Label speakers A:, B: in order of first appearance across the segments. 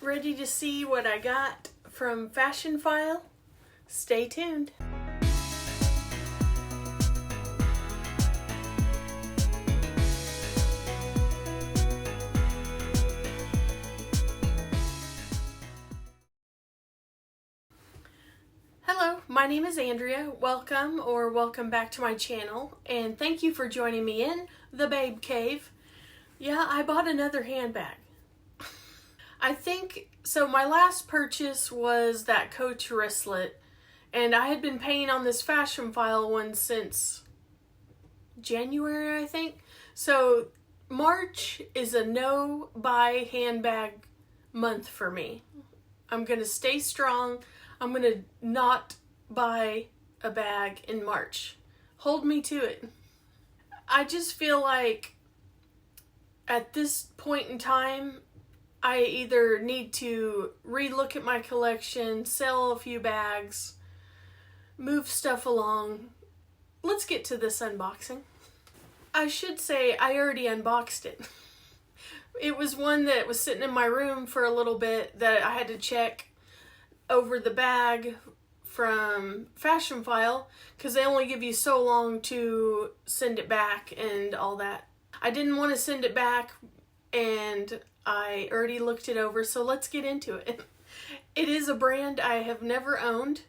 A: Ready to see what I got from Fashion File? Stay tuned. Hello, my name is Andrea. Welcome back to my channel, and thank you for joining me in the Babe Cave. Yeah, I bought another handbag. I think, so my last purchase was that Coach wristlet, and I had been paying on this Fashion File one since January, I think. So March is a no-buy handbag month for me. I'm going to stay strong. I'm going to not buy a bag in March. Hold me to it. I just feel like at this point in time, I either need to re-look at my collection, sell a few bags, move stuff along. Let's get to this unboxing. I should say I already unboxed it. It was one that was sitting in my room for a little bit that I had to check over the bag from Fashion File because they only give you so long to send it back and all that. I didn't want to send it back and I already looked it over, so let's get into it. It is a brand I have never owned,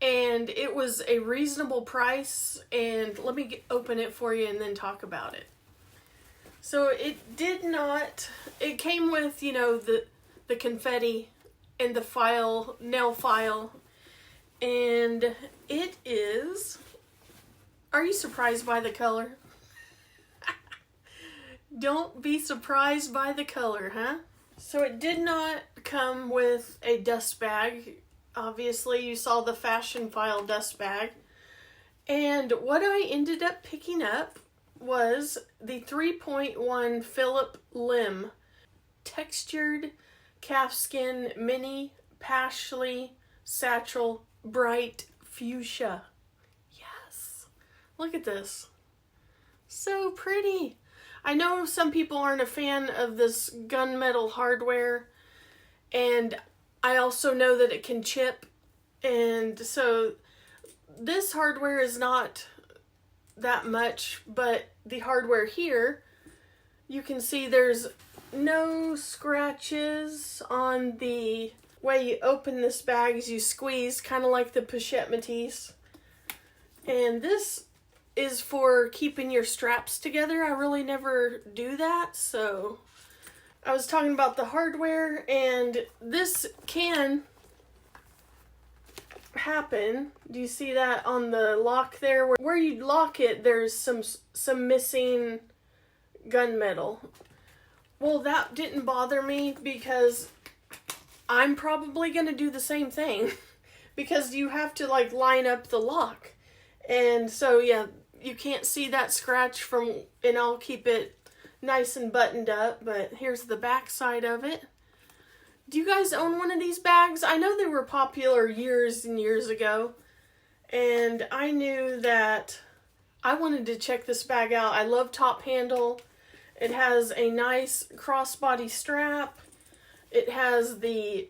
A: and it was a reasonable price, and let me open it for you and then talk about it. So it came with, you know, the confetti and the file, nail file, and it is, are you surprised by the color? Don't be surprised by the color, huh? So it did not come with a dust bag. Obviously, you saw the Fashion File dust bag. And what I ended up picking up was the 3.1 Phillip Limb textured calfskin mini Pashli satchel bright fuchsia. Yes. Look at this. So pretty. I know some people aren't a fan of this gunmetal hardware, and I also know that it can chip, and so this hardware is not that much, but the hardware here, you can see there's no scratches on the way you open this bag as you squeeze, kind of like the Pochette Matisse. And this is for keeping your straps together. I really never do that, so I was talking about the hardware, and this can happen. Do you see that on the lock there? Where you lock it, there's some missing gunmetal. Well, that didn't bother me because I'm probably going to do the same thing because you have to like line up the lock. And so yeah, you can't see that scratch from, and I'll keep it nice and buttoned up, but here's the back side of it. Do you guys own one of these bags? I know they were popular years and years ago, and I knew that I wanted to check this bag out. I love top handle. It has a nice crossbody strap. It has the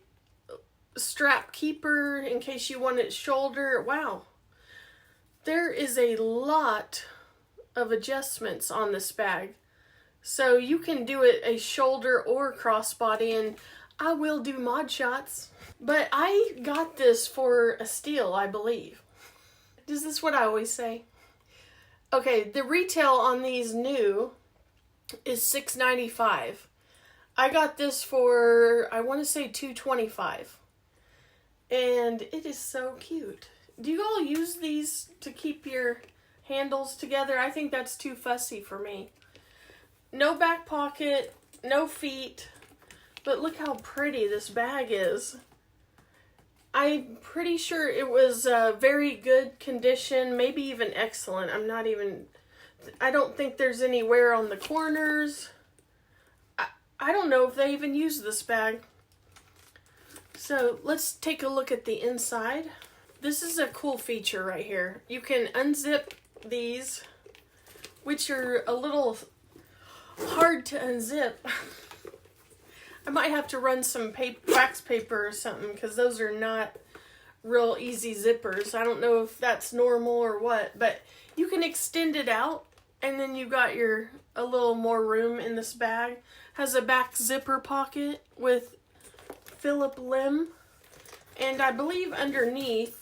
A: strap keeper in case you want it shoulder. Wow. There is a lot of adjustments on this bag. So you can do it a shoulder or crossbody, and I will do mod shots. But I got this for a steal, I believe. Is this what I always say? Okay, the retail on these new is $6.95. I got this for, I want to say $2.25. And it is so cute. Do you all use these to keep your handles together? I think that's too fussy for me. No back pocket, no feet, but look how pretty this bag is. I'm pretty sure it was very good condition, maybe even excellent. I don't think there's any wear on the corners. I don't know if they even use this bag. So let's take a look at the inside. This is a cool feature right here. You can unzip these, which are a little hard to unzip. I might have to run some wax paper or something, because those are not real easy zippers. I don't know if that's normal or what, but you can extend it out, and then you've got a little more room in this bag. Has a back zipper pocket with Phillip limb, and I believe underneath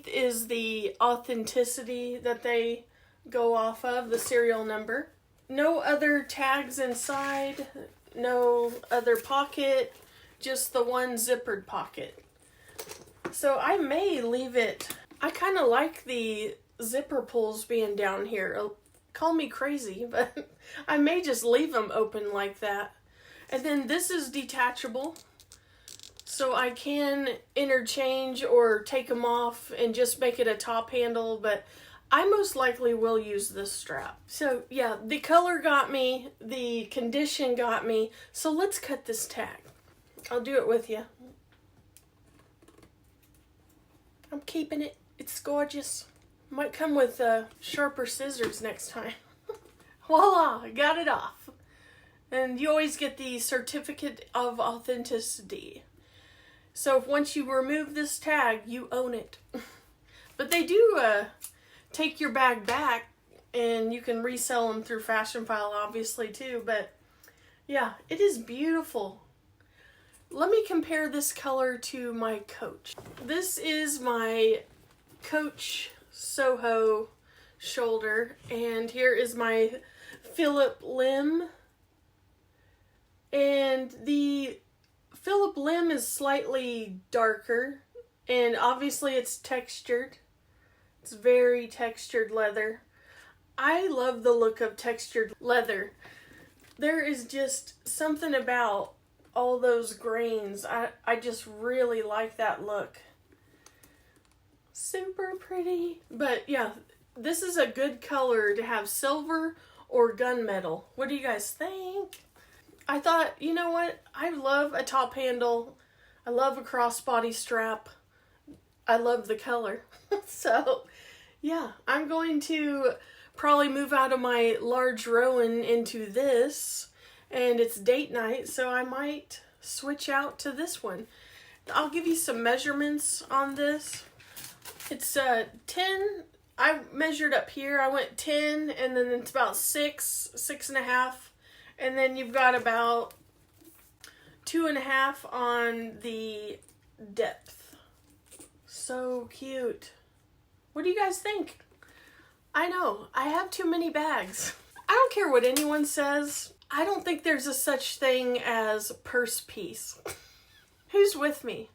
A: is the authenticity that they go off of, the serial number. No other tags inside, no other pocket, just the one zippered pocket. So I may leave it. I kind of like the zipper pulls being down here. Call me crazy, but I may just leave them open like that. And then this is detachable, so I can interchange or take them off and just make it a top handle, but I most likely will use this strap. So yeah, the color got me, the condition got me, so let's cut this tag. I'll do it with you. I'm keeping it. It's gorgeous. Might come with sharper scissors next time. Voila, I got it off. And you always get the certificate of authenticity. So once you remove this tag, you own it. But they do take your bag back, and you can resell them through Fashionphile, obviously, too. But yeah, it is beautiful. Let me compare this color to my Coach. This is my Coach Soho shoulder, and here is my Phillip limb. And the Phillip limb is slightly darker, and obviously it's textured. It's very textured leather. I love the look of textured leather. There is just something about all those grains. I just really like that look. Super pretty. But yeah, this is a good color to have silver or gunmetal. What do you guys think? I thought, you know what? I love a top handle. I love a crossbody strap. I love the color. So yeah, I'm going to probably move out of my large Rowan into this, and it's date night, so I might switch out to this one. I'll give you some measurements on this. It's 10. I measured up here. I went 10, and then it's about 6.5, and then you've got about 2.5 on the depth. So cute. What do you guys think? I know, I have too many bags. I don't care what anyone says. I don't think there's a such thing as purse piece. Who's with me?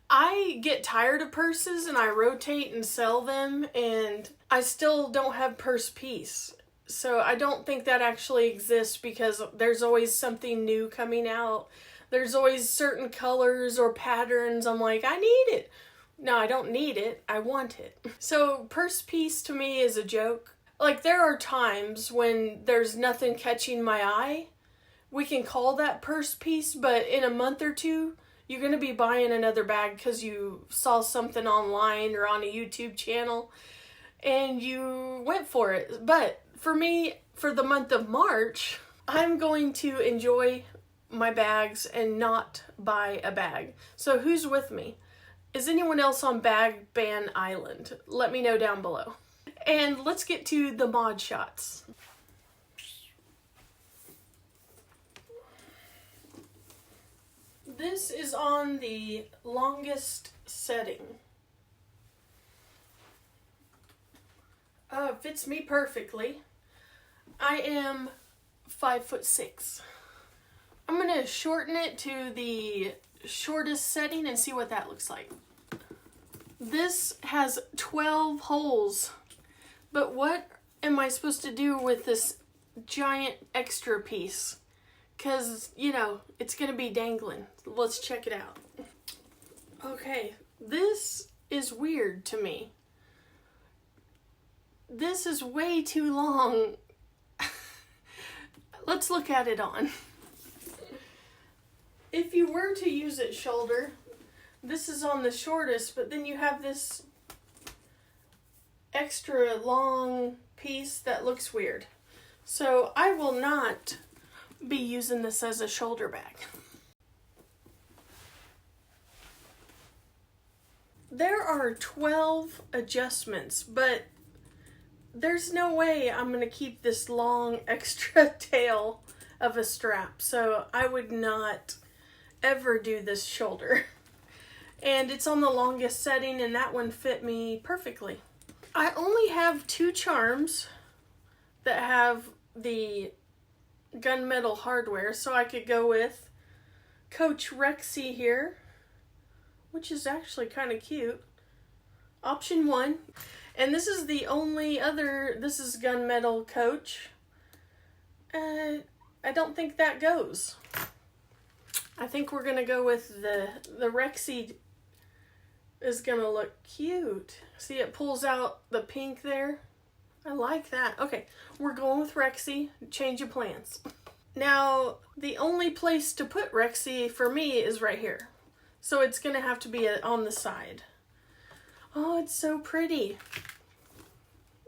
A: I get tired of purses and I rotate and sell them, and I still don't have purse piece. So I don't think that actually exists, because there's always something new coming out. There's always certain colors or patterns. I'm like, I need it. No, I don't need it. I want it. So purse piece to me is a joke. Like, there are times when there's nothing catching my eye. We can call that purse piece, but in a month or two, you're going to be buying another bag because you saw something online or on a YouTube channel and you went for it. But for me, for the month of March, I'm going to enjoy my bags and not buy a bag. So who's with me? Is anyone else on Bag Ban Island? Let me know down below. And let's get to the mod shots. This is on the longest setting. Fits me perfectly. I am 5'6". I'm gonna shorten it to the shortest setting and see what that looks like. This has 12 holes, but what am I supposed to do with this giant extra piece? Because, you know, it's gonna be dangling. Let's check it out. Okay, this is weird to me. This is way too long. Let's look at it on. If you were to use it shoulder, this is on the shortest, but then you have this extra long piece that looks weird. So I will not be using this as a shoulder bag. There are 12 adjustments, but there's no way I'm going to keep this long extra tail of a strap, so I would not ever do this shoulder. And it's on the longest setting, and that one fit me perfectly. I only have 2 charms that have the gunmetal hardware, so I could go with Coach Rexy here, which is actually kind of cute. Option 1. And this is the only other, this is gunmetal Coach. I don't think that goes. I think we're going to go with the Rexy is going to look cute. See, it pulls out the pink there. I like that. Okay, we're going with Rexy. Change of plans. Now, the only place to put Rexy for me is right here. So it's going to have to be on the side. Oh, it's so pretty.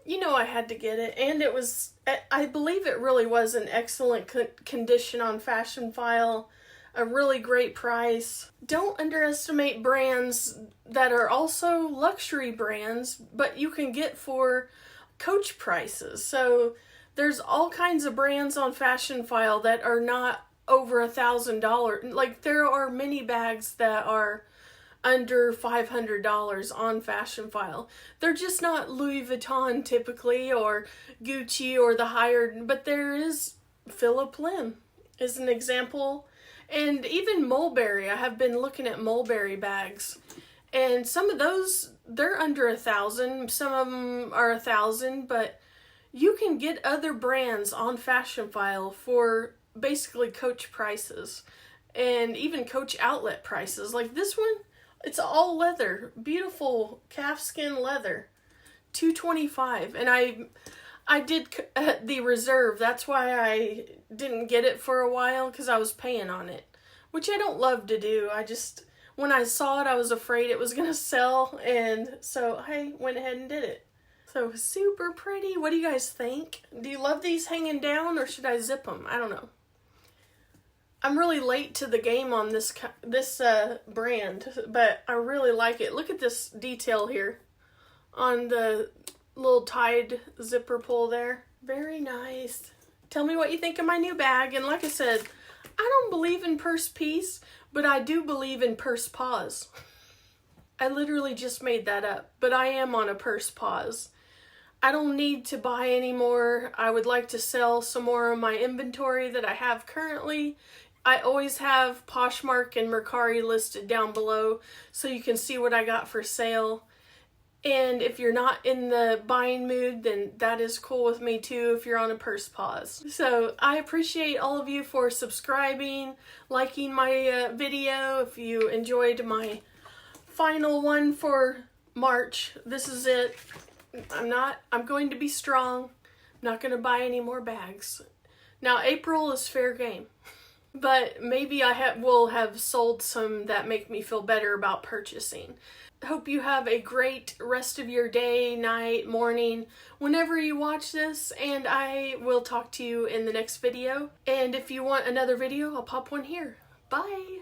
A: You know I had to get it. And it was, I believe it really was an excellent condition on Fashion File. A really great price. Don't underestimate brands that are also luxury brands, but you can get for Coach prices. So there's all kinds of brands on Fashion File that are not over $1,000. Like, there are many bags that are under $500 on Fashion File. They're just not Louis Vuitton typically, or Gucci, or the higher, but there is Phillip is an example. And even Mulberry, I have been looking at Mulberry bags, and some of those, they're under $1,000. Some of them are $1,000, but you can get other brands on Fashion File for basically Coach prices, and even Coach outlet prices. Like this one, it's all leather, beautiful calfskin leather, $225, and I did the reserve. That's why I didn't get it for a while, because I was paying on it, which I don't love to do. I just, when I saw it, I was afraid it was going to sell, and so I went ahead and did it. So super pretty. What do you guys think? Do you love these hanging down, or should I zip them? I don't know. I'm really late to the game on this brand, but I really like it. Look at this detail here on the little tied zipper pull there. Very nice. Tell me what you think of my new bag. And like I said, I don't believe in purse piece, but I do believe in purse pause. I literally just made that up, but I am on a purse pause. I don't need to buy anymore. I would like to sell some more of my inventory that I have currently. I always have Poshmark and Mercari listed down below, so you can see what I got for sale. And if you're not in the buying mood, then that is cool with me too, if you're on a purse pause. So I appreciate all of you for subscribing, liking my video. If you enjoyed my final one for March, this is it. I'm going to be strong. I'm not going to buy any more bags. Now, April is fair game. But maybe I will have sold some that make me feel better about purchasing. Hope you have a great rest of your day, night, morning, whenever you watch this, and I will talk to you in the next video. And if you want another video, I'll pop one here. Bye!